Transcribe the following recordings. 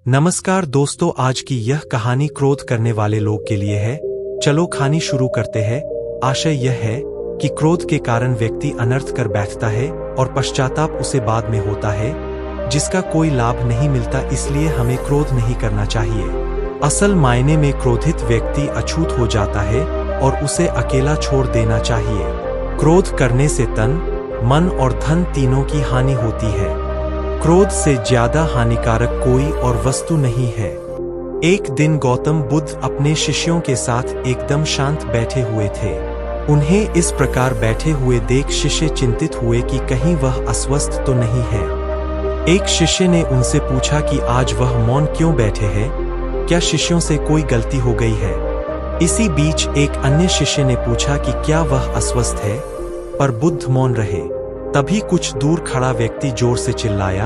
नमस्कार दोस्तों, आज की यह कहानी क्रोध करने वाले लोग के लिए है। चलो कहानी शुरू करते हैं। आशय यह है कि क्रोध के कारण व्यक्ति अनर्थ कर बैठता है और पश्चाताप उसे बाद में होता है, जिसका कोई लाभ नहीं मिलता। इसलिए हमें क्रोध नहीं करना चाहिए। असल मायने में क्रोधित व्यक्ति अछूत हो जाता है और उसे अकेला छोड़ देना चाहिए। क्रोध करने से तन, मन और धन तीनों की हानि होती है। क्रोध से ज्यादा हानिकारक कोई और वस्तु नहीं है। एक दिन गौतम बुद्ध अपने शिष्यों के साथ एकदम शांत बैठे हुए थे। उन्हें इस प्रकार बैठे हुए देख शिष्य चिंतित हुए कि कहीं वह अस्वस्थ तो नहीं है। एक शिष्य ने उनसे पूछा कि आज वह मौन क्यों बैठे हैं, क्या शिष्यों से कोई गलती हो गई है। इसी बीच एक अन्य शिष्य ने पूछा कि क्या वह अस्वस्थ है, पर बुद्ध मौन रहे। तभी कुछ दूर खड़ा व्यक्ति जोर से चिल्लाया,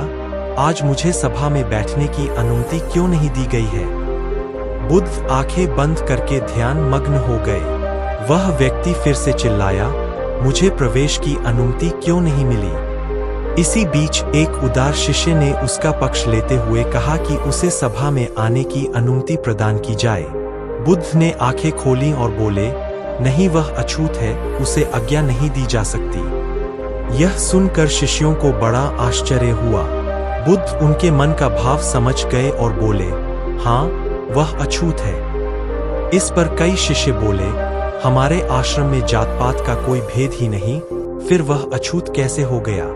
आज मुझे सभा में बैठने की अनुमति क्यों नहीं दी गई है। बुद्ध आंखें बंद करके ध्यान मग्न हो गए। वह व्यक्ति फिर से चिल्लाया, मुझे प्रवेश की अनुमति क्यों नहीं मिली। इसी बीच एक उदार शिष्य ने उसका पक्ष लेते हुए कहा कि उसे सभा में आने की अनुमति प्रदान की जाए। बुद्ध ने आंखें खोली और बोले, नहीं, वह अछूत है, उसे आज्ञा नहीं दी जा सकती। यह सुनकर शिष्यों को बड़ा आश्चर्य हुआ। बुद्ध उनके मन का भाव समझ गए और बोले, हाँ, वह अछूत है। इस पर कई शिष्य बोले, हमारे आश्रम में जात पात का कोई भेद ही नहीं, फिर वह अछूत कैसे हो गया।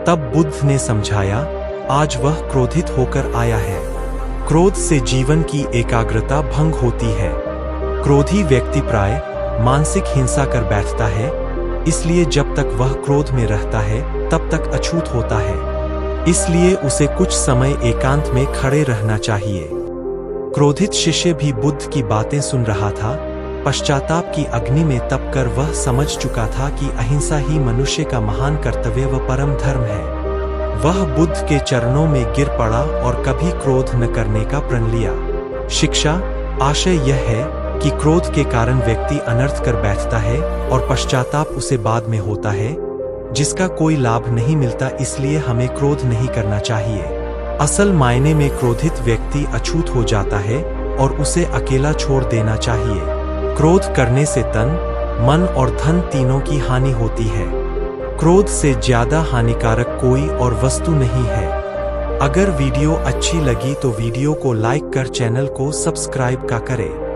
तब बुद्ध ने समझाया, आज वह क्रोधित होकर आया है। क्रोध से जीवन की एकाग्रता भंग होती है। क्रोधी व्यक्ति प्राय मानसिक हिंसा कर बैठता है, इसलिए जब तक वह क्रोध में रहता है तब तक अछूत होता है। इसलिए उसे कुछ समय एकांत में खड़े रहना चाहिए। क्रोधित शिष्य भी बुद्ध की बातें सुन रहा था। पश्चाताप की अग्नि में तपकर वह समझ चुका था कि अहिंसा ही मनुष्य का महान कर्तव्य व परम धर्म है। वह बुद्ध के चरणों में गिर पड़ा और कभी क्रोध न करने का प्रण लिया। शिक्षा आशय यह है कि क्रोध के कारण व्यक्ति अनर्थ कर बैठता है और पश्चाताप उसे बाद में होता है, जिसका कोई लाभ नहीं मिलता। इसलिए हमें क्रोध नहीं करना चाहिए। असल मायने में क्रोधित व्यक्ति अछूत हो जाता है और उसे अकेला छोड़ देना चाहिए। क्रोध करने से तन, मन और धन तीनों की हानि होती है। क्रोध से ज्यादा हानिकारक कोई और वस्तु नहीं है। अगर वीडियो अच्छी लगी तो वीडियो को लाइक कर चैनल को सब्सक्राइब का करें।